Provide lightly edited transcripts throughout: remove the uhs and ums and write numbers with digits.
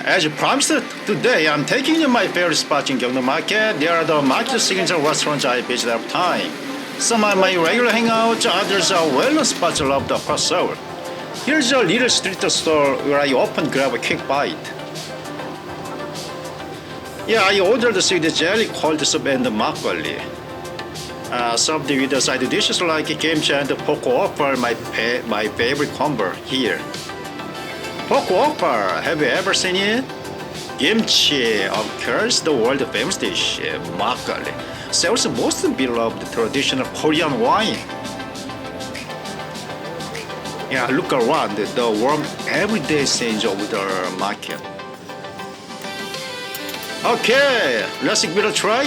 as promised, today I'm taking you my favorite spots in Gyeongdong Market. They are the market signature restaurants I visit every time. Some are my regular hangouts, others are well-known spots loved across Seoul. Here's a little street store where I often grab a quick bite. Yeah, I ordered the sweet jelly cold soup and the makgeolli. Served with side dishes like kimchi and pork offal, my favorite combo here. Pork offal, have you ever seen it? Kimchi, of course, the world famous dish. Makgeolli, Seoul's most beloved traditional Korean wine. Yeah, look around the warm everyday scenes of the market. Okay, let's give it a try.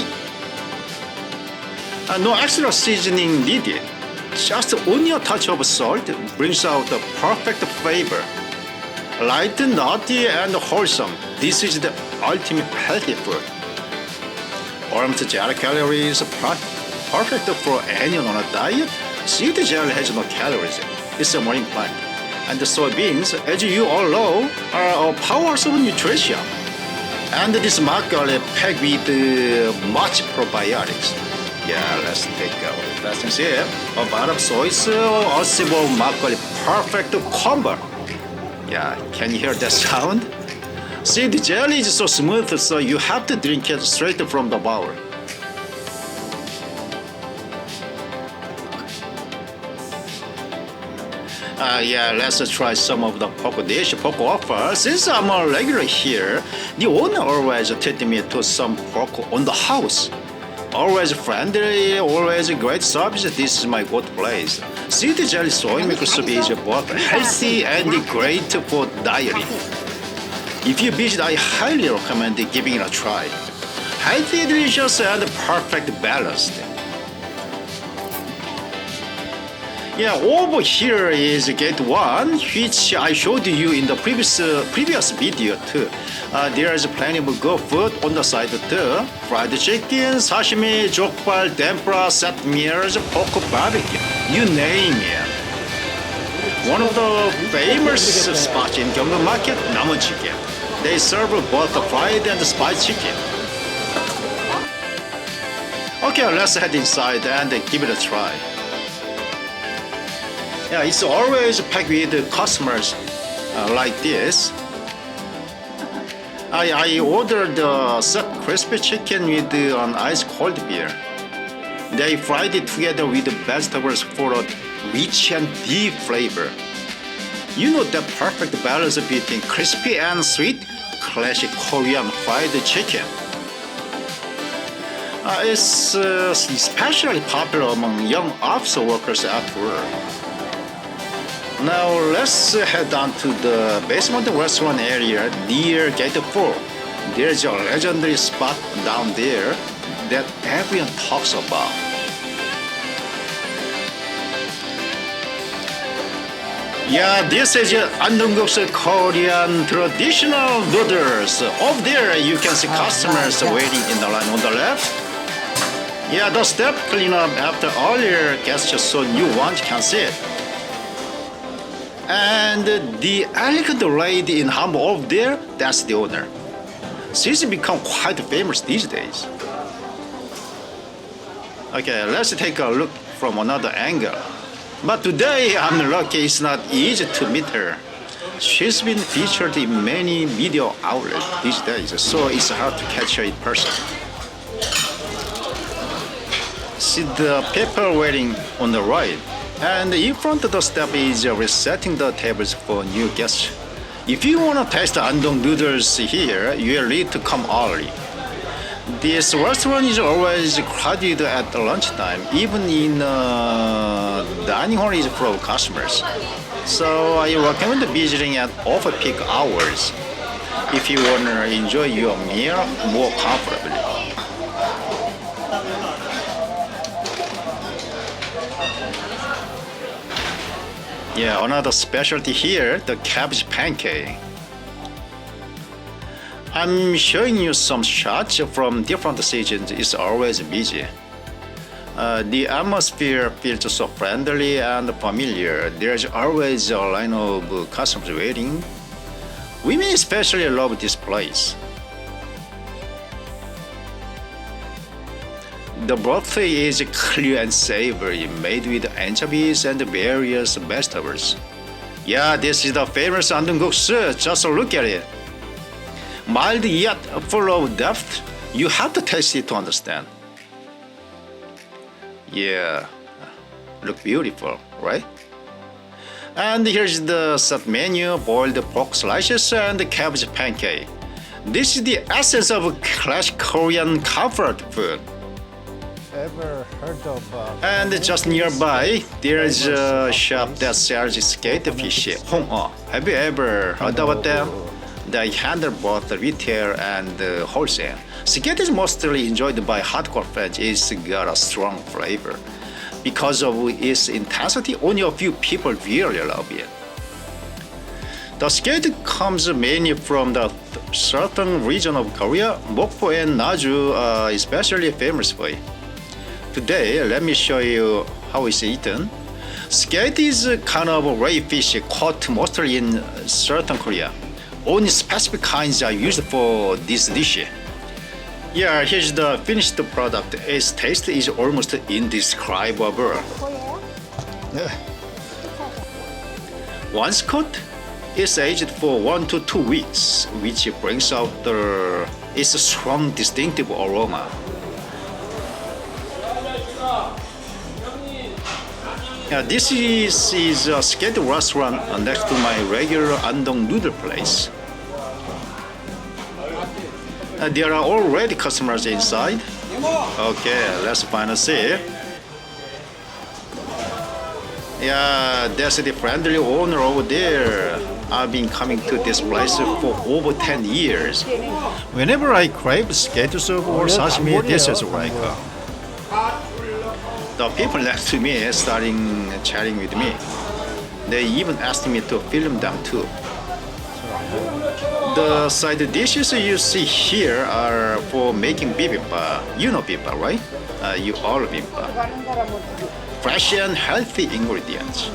No extra seasoning needed. Just only a touch of salt brings out the perfect flavor. Light, nutty, and wholesome. This is the ultimate healthy food. Almost zero calories, perfect for anyone on a diet. Sweet jelly has no calories. It's a marine plant. And the soybeans, as you all know, are a powerhouse of nutrition. And this makgeolli packed with much probiotics. Yeah, let's take a first sip. A bar of soy sauce, a sip of makgeolli, perfect combo. Yeah, can you hear that sound? See, the jelly is so smooth, so you have to drink it straight from the bowl. Yeah, let's try some of the pork dish, pork offal. Since I'm a regular here, the owner always treated me to some pork on the house. Always friendly, always great service. This is my go-to place. Sweet jelly soy milk soup is both healthy and great for diary. If you visit, I highly recommend giving it a try. Healthy, delicious, and perfect balanced. Yeah, over here is gate 1, which I showed you in the previous video too. There is plenty of good food on the side too. Fried chicken, sashimi, jokbal, tempura, set meals, pork barbecue, you name it. One of the famous spots in Gyeongdong Market, Namu-chicken. They serve both fried and spiced chicken. Okay, let's head inside and give it a try. Yeah, it's always packed with customers like this. I ordered set crispy chicken with an ice cold beer. They fried it together with vegetables for a rich and deep flavor. You know the perfect balance between crispy and sweet, classic Korean fried chicken. It's especially popular among young office workers at work. Now let's head down to the basement restaurant area near Gate 4. There's a legendary spot down there that everyone talks about. Yeah, this is Andong-gu's Korean traditional noodles. Over there you can see customers waiting in the line on the left. Yeah, the step clean up after earlier guests so new ones can sit. And the elegant lady in hamburg over there, that's the owner. She's become quite famous these days. Okay, let's take a look from another angle. But today, I'm lucky it's not easy to meet her. She's been featured in many media outlets these days, so it's hard to catch her in person. See the people waiting on the right. And in front of the step is resetting the tables for new guests. If you want to taste Andong noodles here, you need to come early. This restaurant is always crowded at lunchtime, even in dining hall is full of customers. So I recommend visiting at off-peak hours if you want to enjoy your meal more comfortably. Yeah, another specialty here, the cabbage pancake. I'm showing you some shots from different seasons. It's always busy. The atmosphere feels so friendly and familiar. There's always a line of customers waiting. Women especially love this place. The broth is clear and savory, made with anchovies and various vegetables. Yeah, this is the famous Andong House. Just look at it. Mild yet full of depth. You have to taste it to understand. Yeah, look beautiful, right? And here's the set menu: boiled pork slices and cabbage pancake. This is the essence of classic Korean comfort food. Ever heard of? And just nearby, there's a shop that sells skate fish, 홍어. Have you ever heard about them? They handle both retail and wholesale. Skate is mostly enjoyed by hardcore fans. It's got a strong flavor. Because of its intensity, only a few people really love it. The skate comes mainly from the southern region of Korea. Mokpo and Naju are especially famous for it. Today, let me show you how it's eaten. Skate is a kind of a ray fish caught mostly in southern Korea. Only specific kinds are used for this dish. Yeah, here's the finished product. Its taste is almost indescribable. Once cooked, it's aged for 1 to 2 weeks, which brings out its strong, distinctive aroma. This is a skate restaurant next to my regular Andong noodle place. There are already customers inside. Okay, let's find a seat. Yeah, there's the friendly owner over there. I've been coming to this place for over 10 years. Whenever I crave skate soup or sashimi, this is right. The people next to me starting chatting with me. They even asked me to film them too. The side dishes you see here are for making bibimbap. You know bibimbap, right? You all bibimbap. Fresh and healthy ingredients.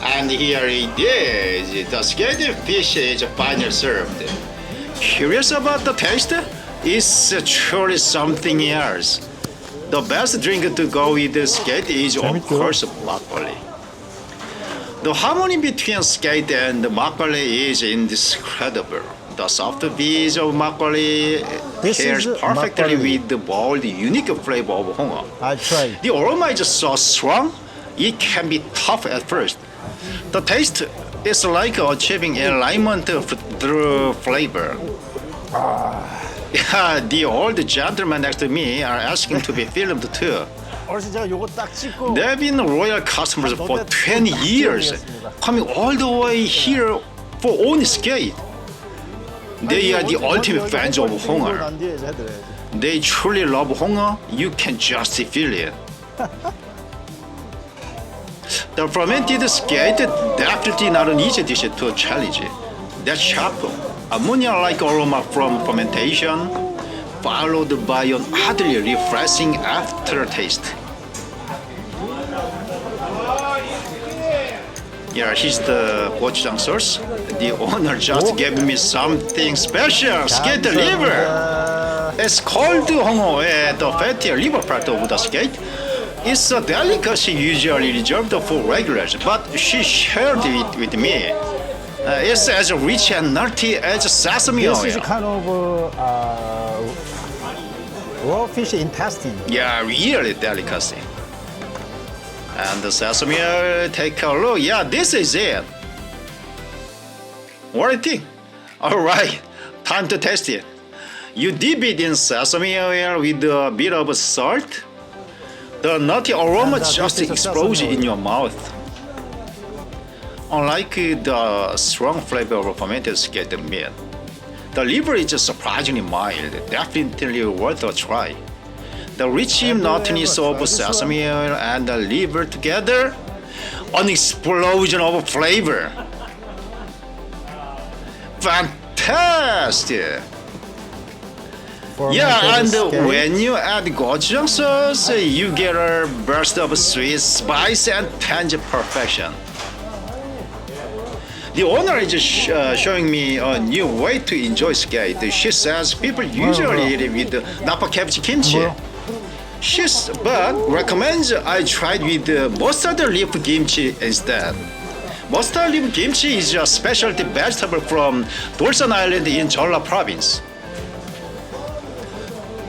And here it is. The skate fish is finally served. Curious about the taste? It's truly something else. The best drink to go with the skate is of course makgeolli. The harmony between skate and makgeolli is indescribable. The soft bits of makgeolli pairs perfectly with the bold, unique flavor of 홍어. I tried. The aroma is so strong, it can be tough at first. The taste is like achieving alignment through flavor. Yeah, the old gentleman next to me are asking to be filmed too. 어르신 제가 요거 딱 찍고. They've been royal customers for 20 years, coming all the way here for only skate. They are the ultimate fans of 홍어. They truly love 홍어. You can just feel it. The fermented skate definitely not an easy dish to challenge. That sharp, ammonia-like aroma from fermentation, followed by an oddly refreshing aftertaste. Yeah, here's the gochujang sauce. The owner just gave me something special, skate liver. It's called 홍어, the fatty liver part of the skate. It's a delicacy usually reserved for regulars, but she shared it with me. It's as rich and nutty as sesame oil. This is kind of raw fish intestine. Yeah, really delicacy. And the sesame oil, take a look. Yeah, this is it. What do you think? Alright, time to taste it. You dip it in sesame oil with a bit of salt. The nutty aroma just explodes in your mouth. Unlike the strong flavor of fermented skate meat, the liver is surprisingly mild, definitely worth a try. The rich nuttiness of sesame oil and the liver together, an explosion of flavor. Fantastic! Yeah, and when you add gochujang sauce, you get a burst of sweet spice and tangy perfection. The owner is showing me a new way to enjoy skate. She says people usually eat it with napa cabbage kimchi. 뭐요? But recommends I tried with mustard leaf kimchi instead. Mustard leaf kimchi is a specialty vegetable from Dolsan Island in Jeolla province.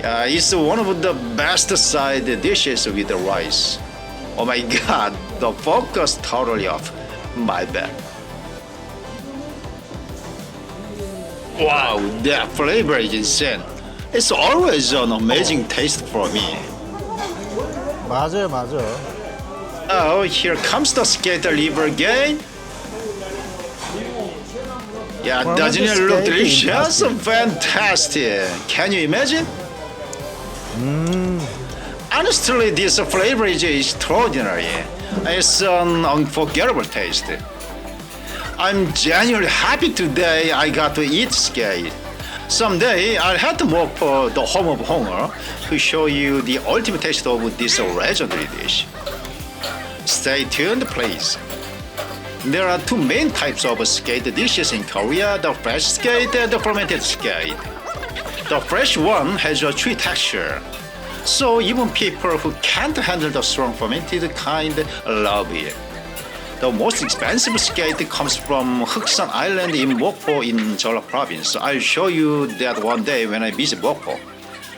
It's one of the best side dishes with the rice. Oh my god, the focus totally off. My bad. Wow, that flavor is insane. It's always an amazing taste for me. 맞아요, 맞아. Oh, here comes the skater liver again. Yeah, Well, doesn't the it look steak is delicious? nasty. Fantastic. Can you imagine? Honestly, this flavor is extraordinary. It's an unforgettable taste. I'm genuinely happy today I got to eat skate. Someday I'll have to move for the home of hunger to show you the ultimate taste of this legendary dish. Stay tuned, please. There are two main types of skate dishes in Korea, the fresh skate and the fermented skate. The fresh one has a chewy texture, so even people who can't handle the strong fermented kind love it. The most expensive skate comes from Huksan Island in Mokpo in Jeolla province. I'll show you that one day when I visit Mokpo.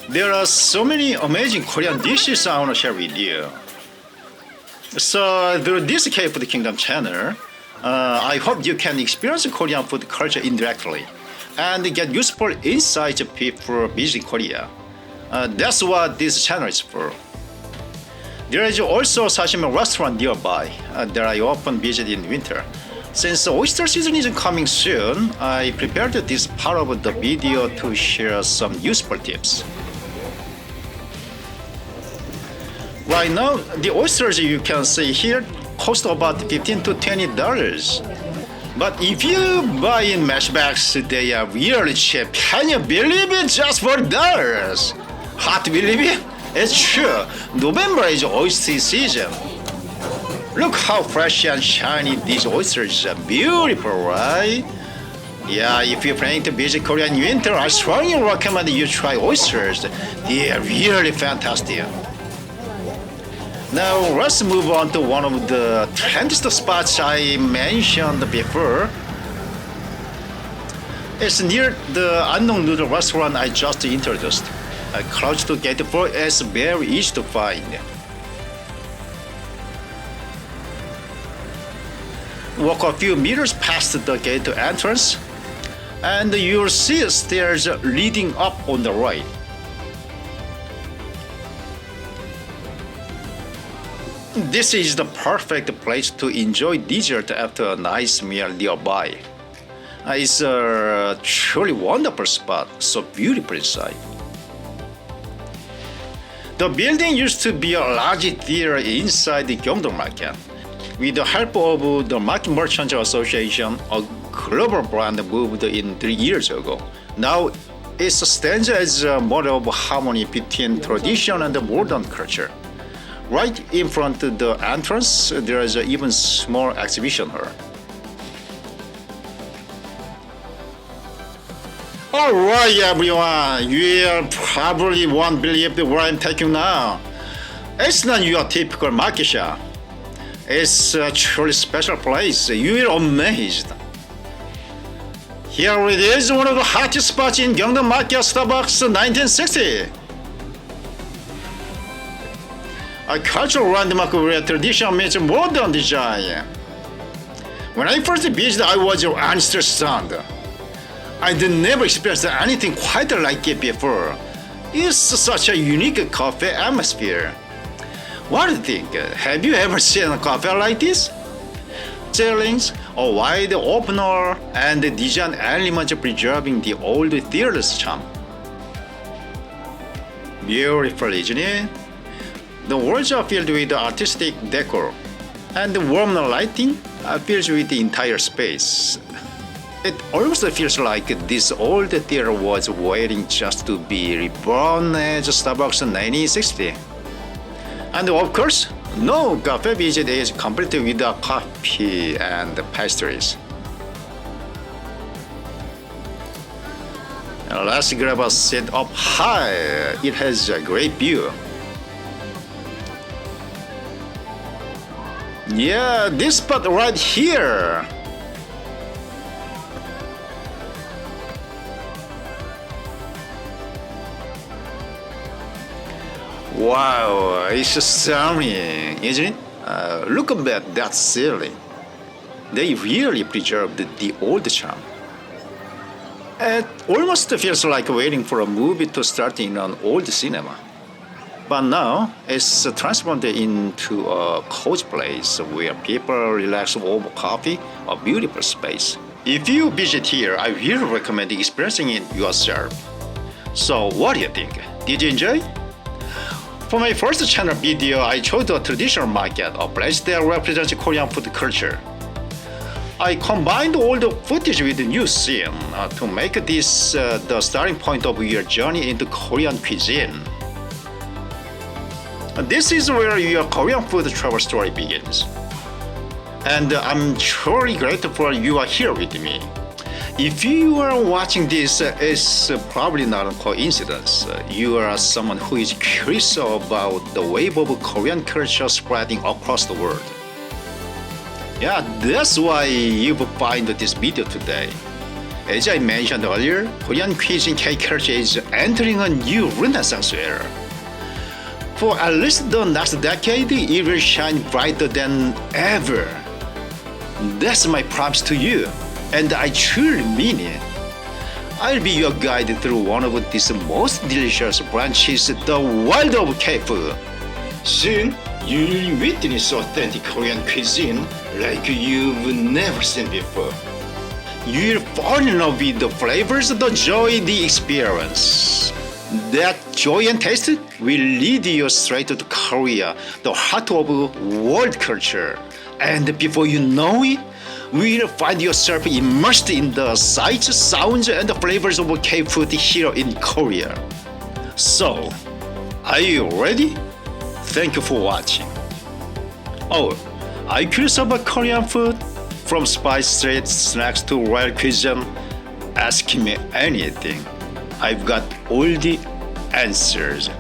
There are so many amazing Korean dishes I want to share with you. So through this K-Food Kingdom channel, I hope you can experience Korean food culture indirectly and get useful insights of people visiting Korea. That's what this channel is for. There is also a sashimi restaurant nearby that I often visit in winter. Since the oyster season is coming soon, I prepared this part of the video to share some useful tips. Right now, the oysters you can see here cost about $15 to $20. But if you buy in mesh bags, they are really cheap. Can you believe it? Just $4. Hard to believe it? It's true. November is oyster season. Look how fresh and shiny these oysters are. Beautiful, right? Yeah, if you're planning to visit Korea in winter, I strongly recommend you try oysters. They are really fantastic. Now let's move on to one of the trendiest spots I mentioned before. It's near the Andong noodle restaurant I just introduced. Close to gate 4, it's very easy to find. Walk a few meters past the gate entrance, and you'll see stairs leading up on the right. This is the perfect place to enjoy dessert after a nice meal nearby. It's a truly wonderful spot, so beautiful inside. The building used to be a large theater inside the Gyeongdong Market. With the help of the Market Merchants Association, a global brand moved in 3 years ago. Now it stands as a model of harmony between tradition and modern culture. Right in front of the entrance, there is an even small exhibition hall. Alright everyone, you probably won't believe where I'm taking now. It's not your typical market shop. It's a truly special place. You're amazed. Here it is, one of the hottest spots in Gyeongdong Market, Starbucks 1960. A cultural landmark where tradition meets modern design. When I first visited, I was honestly stunned. I'd never experienced anything quite like it before. It's such a unique cafe atmosphere. What do you think? Have you ever seen a cafe like this? Ceilings, a wide opener, and the design elements preserving the old theater's charm. Beautiful, isn't it? The walls are filled with artistic decor, and the warm lighting fills with the entire space. It almost feels like this old theater was waiting just to be reborn as Starbucks in 1960. And of course, no cafe visit is complete without coffee and pastries. Let's grab a seat up high. It has a great view. Yeah, this spot right here. Wow, it's stunning, isn't it? Look at that ceiling. They really preserved the old charm. It almost feels like waiting for a movie to start in an old cinema. But now it's transformed into a cozy place where people relax over coffee, a beautiful space. If you visit here, I really recommend experiencing it yourself. So what do you think? Did you enjoy? For my first channel video, I chose a traditional market, a place that represents Korean food culture. I combined all the footage with the new scene to make this the starting point of your journey into Korean cuisine. This is where your Korean food travel story begins. And I'm truly grateful you are here with me. If you are watching this, it's probably not a coincidence. You are someone who is curious about the wave of Korean culture spreading across the world. Yeah, that's why you find this video today. As I mentioned earlier, Korean cuisine K-culture is entering a new renaissance era. For at least the next decade, it will shine brighter than ever. That's my promise to you, and I truly mean it. I'll be your guide through one of these most delicious branches, the world of K-food. Soon, you'll witness authentic Korean cuisine like you've never seen before. You'll fall in love with the flavors, the joy, the experience. That joy and taste will lead you straight to Korea, the heart of world culture. And before you know it, you'll find yourself immersed in the sights, sounds, and the flavors of K-food here in Korea. So, are you ready? Thank you for watching. Oh, are you curious about Korean food? From spice street snacks to royal cuisine? Ask me anything. I've got all the answers.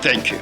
Thank you.